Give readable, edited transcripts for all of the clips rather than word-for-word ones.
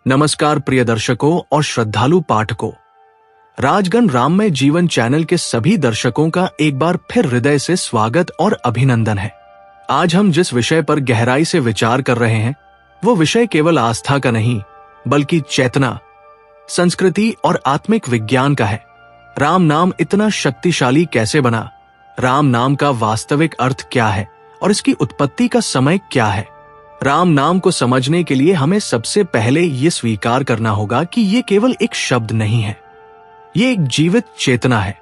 नमस्कार प्रिय दर्शकों और श्रद्धालु पाठकों। राजगण राममय जीवन चैनल के सभी दर्शकों का एक बार फिर हृदय से स्वागत और अभिनंदन है। आज हम जिस विषय पर गहराई से विचार कर रहे हैं वो विषय केवल आस्था का नहीं बल्कि चेतना, संस्कृति और आत्मिक विज्ञान का है। राम नाम इतना शक्तिशाली कैसे बना? राम नाम का वास्तविक अर्थ क्या है और इसकी उत्पत्ति का समय क्या है? राम नाम को समझने के लिए हमें सबसे पहले ये स्वीकार करना होगा कि ये केवल एक शब्द नहीं है, ये एक जीवित चेतना है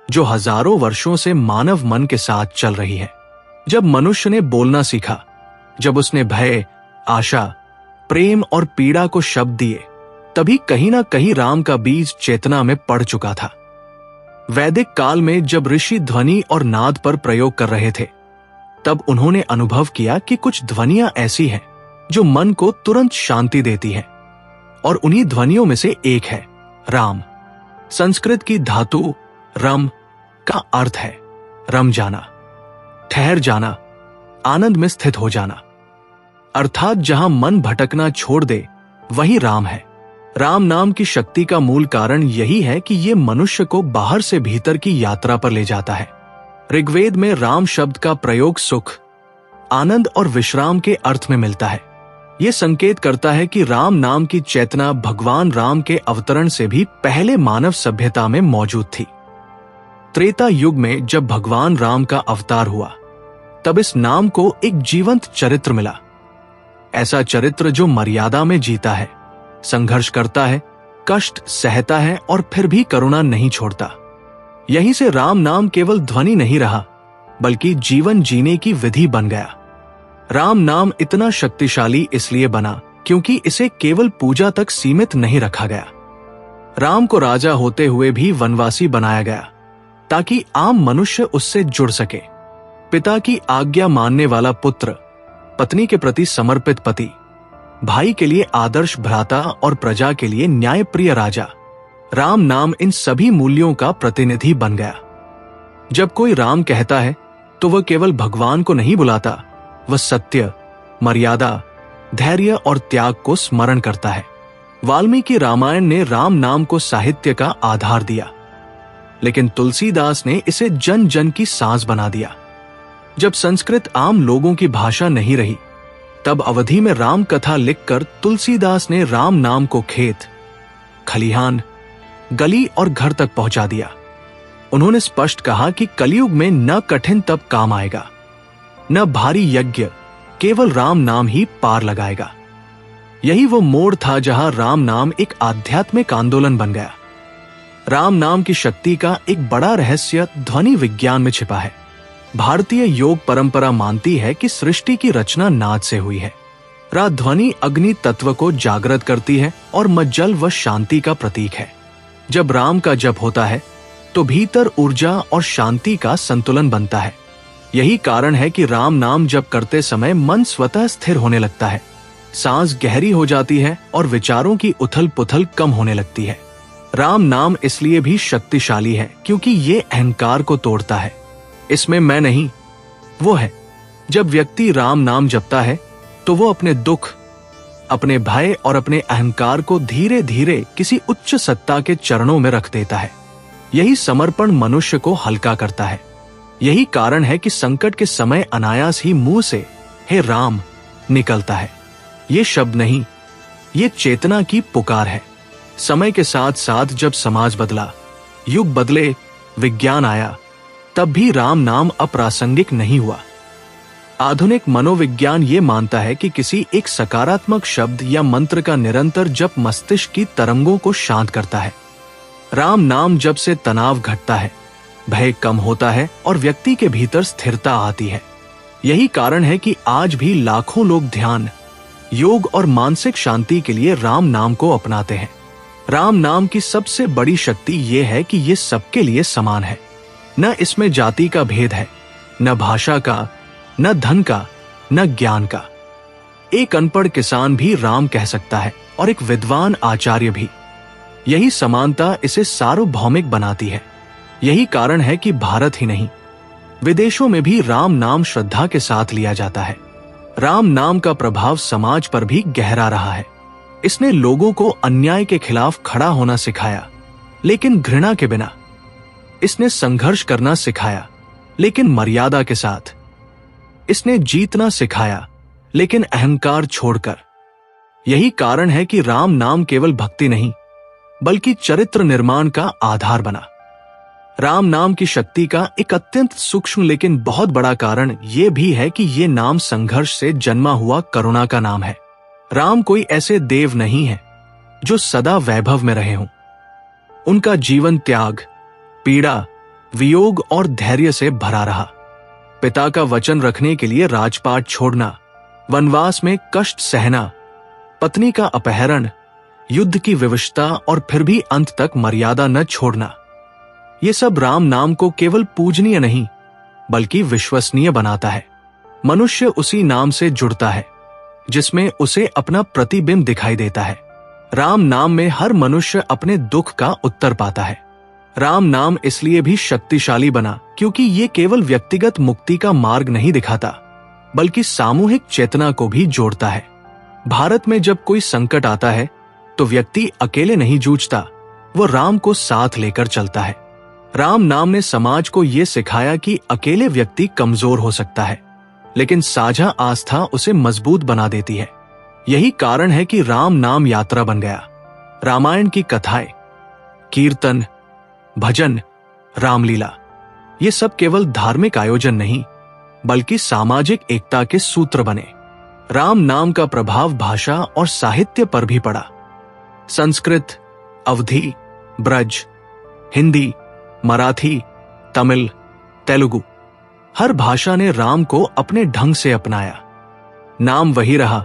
जो हजारों वर्षों से मानव मन के साथ चल रही है। जब मनुष्य ने बोलना सीखा, जब उसने भय, आशा, प्रेम और पीड़ा को शब्द दिए, तभी कहीं ना कहीं राम का बीज चेतना में पड़ चुका था। वैदिक काल में जब ऋषि ध्वनि और नाद पर प्रयोग कर रहे थे, तब उन्होंने अनुभव किया कि कुछ ध्वनियां ऐसी हैं जो मन को तुरंत शांति देती हैं, और उन्हीं ध्वनियों में से एक है राम। संस्कृत की धातु रम का अर्थ है रम जाना, ठहर जाना, आनंद में स्थित हो जाना। अर्थात जहां मन भटकना छोड़ दे वही राम है। राम नाम की शक्ति का मूल कारण यही है कि ये मनुष्य को बाहर से भीतर की यात्रा पर ले जाता है। ऋग्वेद में राम शब्द का प्रयोग सुख, आनंद और विश्राम के अर्थ में मिलता है। यह संकेत करता है कि राम नाम की चेतना भगवान राम के अवतरण से भी पहले मानव सभ्यता में मौजूद थी। त्रेता युग में जब भगवान राम का अवतार हुआ, तब इस नाम को एक जीवंत चरित्र मिला। ऐसा चरित्र जो मर्यादा में जीता है, संघर्ष करता है, कष्ट सहता है और फिर भी करुणा नहीं छोड़ता। यहीं से राम नाम केवल ध्वनि नहीं रहा बल्कि जीवन जीने की विधि बन गया। राम नाम इतना शक्तिशाली इसलिए बना क्योंकि इसे केवल पूजा तक सीमित नहीं रखा गया। राम को राजा होते हुए भी वनवासी बनाया गया ताकि आम मनुष्य उससे जुड़ सके। पिता की आज्ञा मानने वाला पुत्र, पत्नी के प्रति समर्पित पति, भाई के लिए आदर्श भ्राता और प्रजा के लिए न्यायप्रिय राजा। राम नाम इन सभी मूल्यों का प्रतिनिधि बन गया। जब कोई राम कहता है तो वह केवल भगवान को नहीं बुलाता, वह सत्य, मर्यादा, धैर्य और त्याग को स्मरण करता है। वाल्मीकि रामायण ने राम नाम को साहित्य का आधार दिया, लेकिन तुलसीदास ने इसे जन जन की सांस बना दिया। जब संस्कृत आम लोगों की भाषा नहीं रही, तब अवधि में राम कथा लिखकर तुलसीदास ने राम नाम को खेत, खलिहान, गली और घर तक पहुंचा दिया। उन्होंने स्पष्ट कहा कि कलयुग में न कठिन तप काम आएगा, न भारी यज्ञ, केवल राम नाम ही पार लगाएगा। यही वो मोड़ था जहां राम नाम एक आध्यात्मिक आंदोलन बन गया। राम नाम की शक्ति का एक बड़ा रहस्य ध्वनि विज्ञान में छिपा है। भारतीय योग परंपरा मानती है कि सृष्टि की रचना नाद से हुई है। रात ध्वनि अग्नि तत्व को जागृत करती है और मज्जल व शांति का प्रतीक है। जब राम का जप होता है तो भीतर ऊर्जा और शांति का संतुलन बनता है। यही कारण है कि राम नाम जप करते समय मन स्वतः स्थिर होने लगता है, सांस गहरी हो जाती है और विचारों की उथल पुथल कम होने लगती है। राम नाम इसलिए भी शक्तिशाली है क्योंकि ये अहंकार को तोड़ता है। इसमें मैं नहीं, वो है। जब व्यक्ति राम नाम जपता है तो वो अपने दुख, अपने भय और अपने अहंकार को धीरे धीरे किसी उच्च सत्ता के चरणों में रख देता है। यही समर्पण मनुष्य को हल्का करता है। यही कारण है कि संकट के समय अनायास ही मुंह से हे राम निकलता है। ये शब्द नहीं, ये चेतना की पुकार है। समय के साथ साथ जब समाज बदला, युग बदले, विज्ञान आया, तब भी राम नाम अप्रासंगिक नहीं हुआ। आधुनिक मनोविज्ञान ये मानता है कि किसी एक सकारात्मक शब्द या मंत्र का निरंतर जप मस्तिष्क की तरंगों को शांत करता है। राम नाम जप से तनाव घटता है, भय कम होता है और व्यक्ति के भीतर स्थिरता आती है। यही कारण है कि आज भी लाखों लोग ध्यान, योग और मानसिक शांति के लिए राम नाम को अपनाते हैं। राम नाम की सबसे बड़ी शक्ति ये है कि ये सबके लिए समान है। न इसमें जाति का भेद है, न भाषा का, न धन का, न ज्ञान का। एक अनपढ़ किसान भी राम कह सकता है और एक विद्वान आचार्य भी। यही समानता इसे सार्वभौमिक बनाती है। यही कारण है कि भारत ही नहीं, विदेशों में भी राम नाम श्रद्धा के साथ लिया जाता है। राम नाम का प्रभाव समाज पर भी गहरा रहा है। इसने लोगों को अन्याय के खिलाफ खड़ा होना सिखाया, लेकिन घृणा के बिना। इसने संघर्ष करना सिखाया, लेकिन मर्यादा के साथ। इसने जीतना सिखाया, लेकिन अहंकार छोड़कर। यही कारण है कि राम नाम केवल भक्ति नहीं, बल्कि चरित्र निर्माण का आधार बना। राम नाम की शक्ति का एक अत्यंत सूक्ष्म लेकिन बहुत बड़ा कारण यह भी है कि यह नाम संघर्ष से जन्मा हुआ करुणा का नाम है। राम कोई ऐसे देव नहीं है जो सदा वैभव में रहे हों। उनका जीवन त्याग, पीड़ा, वियोग और धैर्य से भरा रहा। पिता का वचन रखने के लिए राजपाट छोड़ना, वनवास में कष्ट सहना, पत्नी का अपहरण, युद्ध की विवशता और फिर भी अंत तक मर्यादा न छोड़ना, ये सब राम नाम को केवल पूजनीय नहीं बल्कि विश्वसनीय बनाता है। मनुष्य उसी नाम से जुड़ता है जिसमें उसे अपना प्रतिबिंब दिखाई देता है। राम नाम में हर मनुष्य अपने दुख का उत्तर पाता है। राम नाम इसलिए भी शक्तिशाली बना क्योंकि ये केवल व्यक्तिगत मुक्ति का मार्ग नहीं दिखाता, बल्कि सामूहिक चेतना को भी जोड़ता है। भारत में जब कोई संकट आता है तो व्यक्ति अकेले नहीं जूझता, वो राम को साथ लेकर चलता है। राम नाम ने समाज को यह सिखाया कि अकेले व्यक्ति कमजोर हो सकता है, लेकिन साझा आस्था उसे मजबूत बना देती है। यही कारण है कि राम नाम यात्रा बन गया। रामायण की कथाएं, कीर्तन, भजन, रामलीला, ये सब केवल धार्मिक आयोजन नहीं बल्कि सामाजिक एकता के सूत्र बने। राम नाम का प्रभाव भाषा और साहित्य पर भी पड़ा। संस्कृत, अवधी, ब्रज, हिंदी, मराठी, तमिल, तेलुगु, हर भाषा ने राम को अपने ढंग से अपनाया। नाम वही रहा,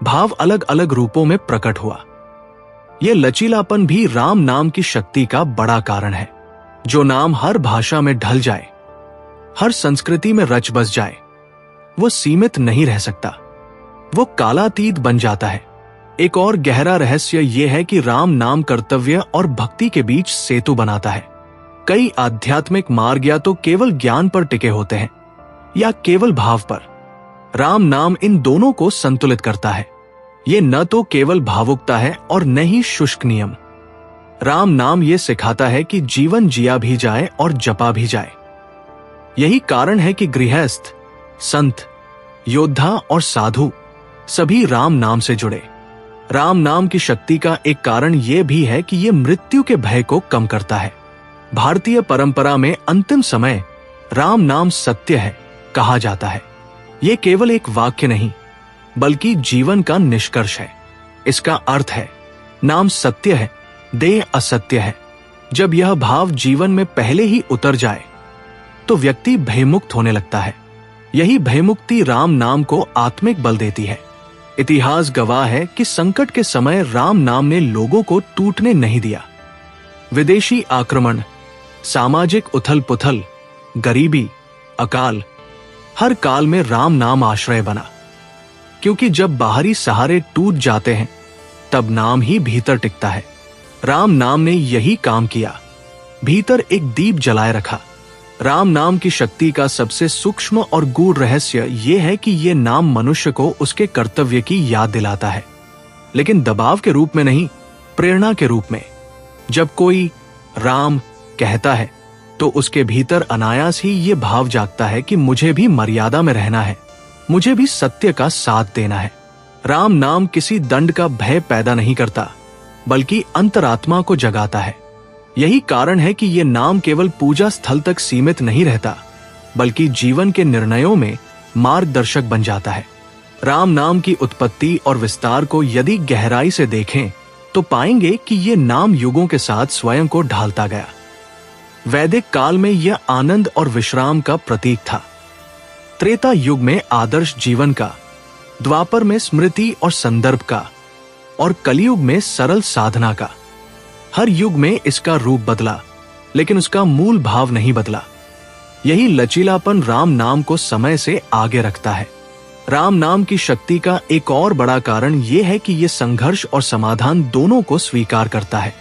भाव अलग अलग रूपों में प्रकट हुआ। यह लचीलापन भी राम नाम की शक्ति का बड़ा कारण है। जो नाम हर भाषा में ढल जाए, हर संस्कृति में रच बस जाए, वो सीमित नहीं रह सकता, वो कालातीत बन जाता है। एक और गहरा रहस्य यह है कि राम नाम कर्तव्य और भक्ति के बीच सेतु बनाता है। कई आध्यात्मिक मार्ग या तो केवल ज्ञान पर टिके होते हैं या केवल भाव पर। राम नाम इन दोनों को संतुलित करता है। ये न तो केवल भावुकता है और न ही शुष्क नियम। राम नाम ये सिखाता है कि जीवन जिया भी जाए और जपा भी जाए। यही कारण है कि गृहस्थ, संत, योद्धा और साधु सभी राम नाम से जुड़े। राम नाम की शक्ति का एक कारण यह भी है कि यह मृत्यु के भय को कम करता है। भारतीय परंपरा में अंतिम समय राम नाम सत्य है कहा जाता है। यह केवल एक वाक्य नहीं बल्कि जीवन का निष्कर्ष है। इसका अर्थ है नाम सत्य है, देह असत्य है। जब यह भाव जीवन में पहले ही उतर जाए तो व्यक्ति भयमुक्त होने लगता है। यही भयमुक्ति राम नाम को आत्मिक बल देती है। इतिहास गवाह है कि संकट के समय राम नाम ने लोगों को टूटने नहीं दिया। विदेशी आक्रमण, सामाजिक उथल पुथल, गरीबी, अकाल, हर काल में राम नाम आश्रय बना। क्योंकि जब बाहरी सहारे टूट जाते हैं तब नाम ही भीतर टिकता है। राम नाम ने यही काम किया, भीतर एक दीप जलाए रखा। राम नाम की शक्ति का सबसे सूक्ष्म और गूढ़ रहस्य यह है कि यह नाम मनुष्य को उसके कर्तव्य की याद दिलाता है, लेकिन दबाव के रूप में नहीं, प्रेरणा के रूप में। जब कोई राम कहता है तो उसके भीतर अनायास ही ये भाव जागता है कि मुझे भी मर्यादा में रहना है, मुझे भी सत्य का साथ देना है। राम नाम किसी दंड का भय पैदा नहीं करता बल्कि अंतरात्मा को जगाता है। यही कारण है कि यह नाम केवल पूजा स्थल तक सीमित नहीं रहता बल्कि जीवन के निर्णयों में मार्गदर्शक बन जाता है। राम नाम की उत्पत्ति और विस्तार को यदि गहराई से देखें तो पाएंगे कि यह नाम युगों के साथ स्वयं को ढालता गया। वैदिक काल में यह आनंद और विश्राम का प्रतीक था, त्रेता युग में आदर्श जीवन का, द्वापर में स्मृति और संदर्भ का और कलयुग में सरल साधना का। हर युग में इसका रूप बदला लेकिन उसका मूल भाव नहीं बदला। यही लचीलापन राम नाम को समय से आगे रखता है। राम नाम की शक्ति का एक और बड़ा कारण यह है कि यह संघर्ष और समाधान दोनों को स्वीकार करता है।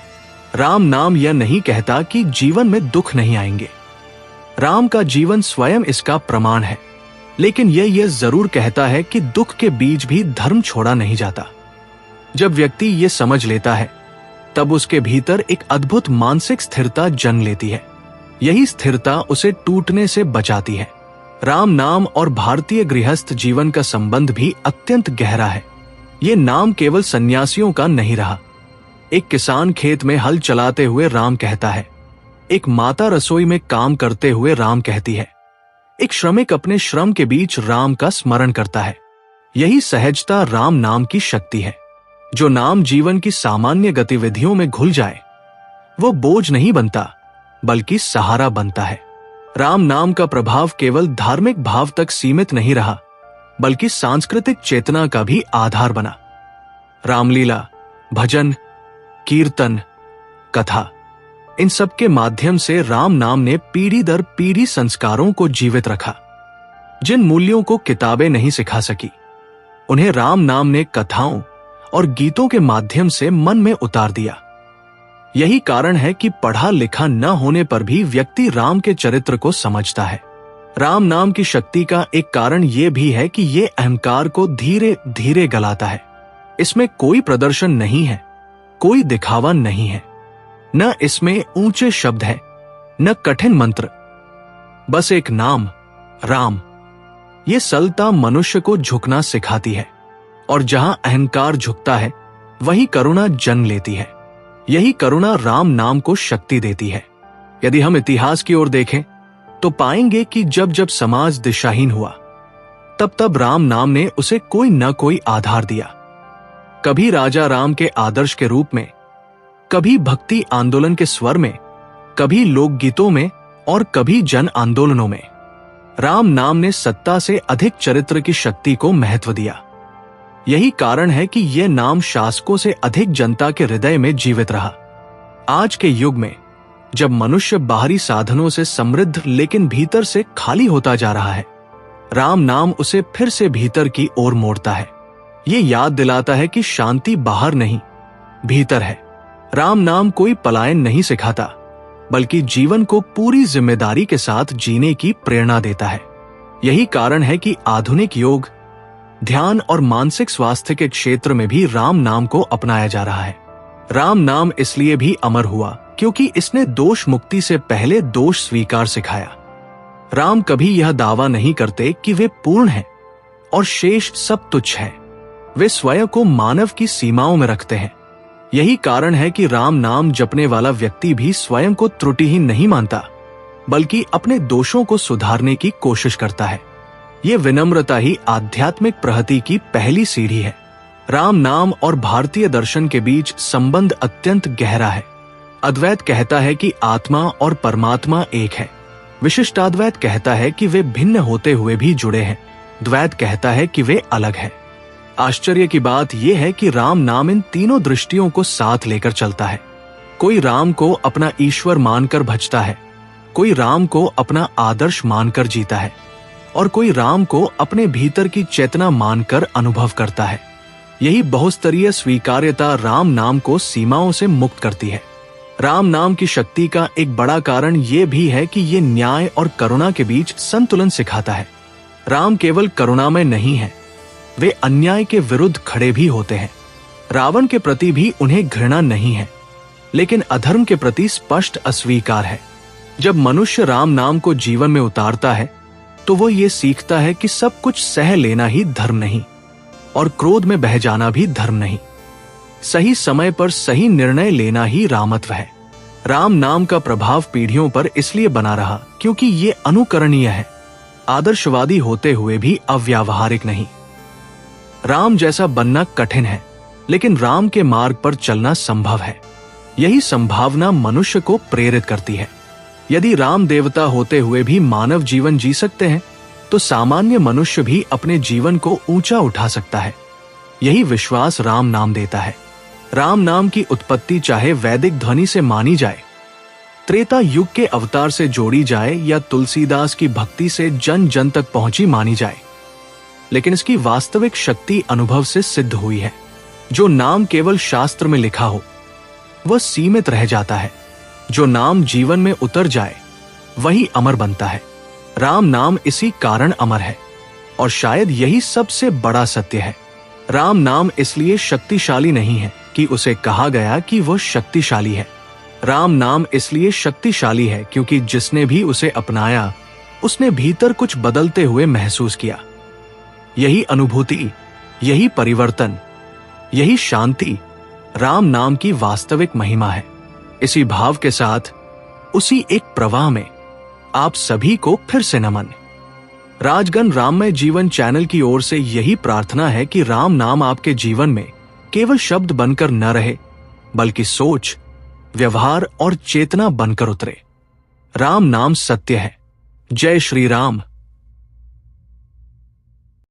राम नाम यह नहीं कहता कि जीवन में दुख नहीं आएंगे, राम का जीवन स्वयं इसका प्रमाण है, लेकिन यह जरूर कहता है कि दुख के बीच भी धर्म छोड़ा नहीं जाता। जब व्यक्ति ये समझ लेता है, तब उसके भीतर एक अद्भुत मानसिक स्थिरता जन्म लेती है। यही स्थिरता उसे टूटने से बचाती है। राम नाम और भारतीय गृहस्थ जीवन का संबंध भी अत्यंत गहरा है। ये नाम केवल सन्यासियों का नहीं रहा। एक किसान खेत में हल चलाते हुए राम कहता है, एक माता रसोई में काम करते हुए राम कहती है, एक श्रमिक अपने श्रम के बीच राम का स्मरण करता है। यही सहजता राम नाम की शक्ति है। जो नाम जीवन की सामान्य गतिविधियों में घुल जाए, वो बोझ नहीं बनता, बल्कि सहारा बनता है। राम नाम का प्रभाव केवल धार्मिक भाव तक सीमित नहीं रहा, बल्कि सांस्कृतिक चेतना का भी आधार बना। रामलीला, भजन, कीर्तन, कथा, इन सब के माध्यम से राम नाम ने पीढ़ी दर पीढ़ी संस्कारों को जीवित रखा। जिन मूल्यों को किताबें नहीं सिखा सकी, उन्हें राम नाम ने कथाओं और गीतों के माध्यम से मन में उतार दिया। यही कारण है कि पढ़ा लिखा न होने पर भी व्यक्ति राम के चरित्र को समझता है। राम नाम की शक्ति का एक कारण यह भी है कि ये अहंकार को धीरे धीरे गलाता है। इसमें कोई प्रदर्शन नहीं है, कोई दिखावा नहीं है, न इसमें ऊंचे शब्द है, न कठिन मंत्र, बस एक नाम, राम। ये सरलता मनुष्य को झुकना सिखाती है, और जहां अहंकार झुकता है, वही करुणा जन्म लेती है। यही करुणा राम नाम को शक्ति देती है। यदि हम इतिहास की ओर देखें, तो पाएंगे कि जब जब समाज दिशाहीन हुआ, तब तब राम नाम ने उसे कोई न कोई आधार दिया। कभी राजा राम के आदर्श के रूप में, कभी भक्ति आंदोलन के स्वर में, कभी लोकगीतों में और कभी जन आंदोलनों में। राम नाम ने सत्ता से अधिक चरित्र की शक्ति को महत्व दिया। यही कारण है कि यह नाम शासकों से अधिक जनता के हृदय में जीवित रहा। आज के युग में, जब मनुष्य बाहरी साधनों से समृद्ध लेकिन भीतर से खाली होता जा रहा है, राम नाम उसे फिर से भीतर की ओर मोड़ता है। ये याद दिलाता है कि शांति बाहर नहीं, भीतर है। राम नाम कोई पलायन नहीं सिखाता, बल्कि जीवन को पूरी जिम्मेदारी के साथ जीने की प्रेरणा देता है। यही कारण है कि आधुनिक योग, ध्यान और मानसिक स्वास्थ्य के क्षेत्र में भी राम नाम को अपनाया जा रहा है। राम नाम इसलिए भी अमर हुआ क्योंकि इसने दोष मुक्ति से पहले दोष स्वीकार सिखाया। राम कभी यह दावा नहीं करते कि वे पूर्ण हैं और शेष सब तुच्छ है। वे स्वयं को मानव की सीमाओं में रखते हैं। यही कारण है कि राम नाम जपने वाला व्यक्ति भी स्वयं को त्रुटिहीन नहीं मानता, बल्कि अपने दोषों को सुधारने की कोशिश करता है। ये विनम्रता ही आध्यात्मिक प्रगति की पहली सीढ़ी है। राम नाम और भारतीय दर्शन के बीच संबंध अत्यंत गहरा है। अद्वैत कहता है कि आत्मा और परमात्मा एक है। विशिष्टाद्वैत कहता है कि वे भिन्न होते हुए भी जुड़े हैं। द्वैत कहता है कि वे अलग है। आश्चर्य की बात यह है कि राम नाम इन तीनों दृष्टियों को साथ लेकर चलता है। कोई राम को अपना ईश्वर मानकर भजता है, कोई राम को अपना आदर्श मानकर जीता है, और कोई राम को अपने भीतर की चेतना मानकर अनुभव करता है। यही बहुस्तरीय स्वीकार्यता राम नाम को सीमाओं से मुक्त करती है। राम नाम की शक्ति का एक बड़ा कारण यह भी है कि यह न्याय और करुणा के बीच संतुलन सिखाता है। राम केवल करुणामय नहीं है, वे अन्याय के विरुद्ध खड़े भी होते हैं। रावण के प्रति भी उन्हें घृणा नहीं है, लेकिन अधर्म के प्रति स्पष्ट अस्वीकार है। जब मनुष्य राम नाम को जीवन में उतारता है, तो वो ये सीखता है कि सब कुछ सह लेना ही धर्म नहीं, और क्रोध में बह जाना भी धर्म नहीं। सही समय पर सही निर्णय लेना ही रामत्व है। राम नाम का प्रभाव पीढ़ियों पर इसलिए बना रहा क्योंकि ये अनुकरणीय है, आदर्शवादी होते हुए भी अव्यावहारिक नहीं। राम जैसा बनना कठिन है, लेकिन राम के मार्ग पर चलना संभव है। यही संभावना मनुष्य को प्रेरित करती है। यदि राम देवता होते हुए भी मानव जीवन जी सकते हैं, तो सामान्य मनुष्य भी अपने जीवन को ऊंचा उठा सकता है। यही विश्वास राम नाम देता है। राम नाम की उत्पत्ति चाहे वैदिक ध्वनि से मानी जाए, त्रेता युग के अवतार से जोड़ी जाए, या तुलसीदास की भक्ति से जन जन तक पहुंची मानी जाए, लेकिन इसकी वास्तविक शक्ति अनुभव से सिद्ध हुई है। जो नाम केवल शास्त्र में लिखा हो, वह सीमित रह जाता है। जो नाम जीवन में उतर जाए, वही अमर बनता है। राम नाम इसी कारण अमर है, और शायद यही सबसे बड़ा सत्य है। राम नाम इसलिए शक्तिशाली नहीं है कि उसे कहा गया कि वह शक्तिशाली है। राम नाम इसलिए शक्तिशाली है क्योंकि जिसने भी उसे अपनाया उसने भीतर कुछ बदलते हुए महसूस किया। यही अनुभूति, यही परिवर्तन, यही शांति राम नाम की वास्तविक महिमा है। इसी भाव के साथ उसी एक प्रवाह में आप सभी को फिर से नमन। राजगण राममय जीवन चैनल की ओर से यही प्रार्थना है कि राम नाम आपके जीवन में केवल शब्द बनकर न रहे, बल्कि सोच, व्यवहार और चेतना बनकर उतरे। राम नाम सत्य है। जय श्री राम।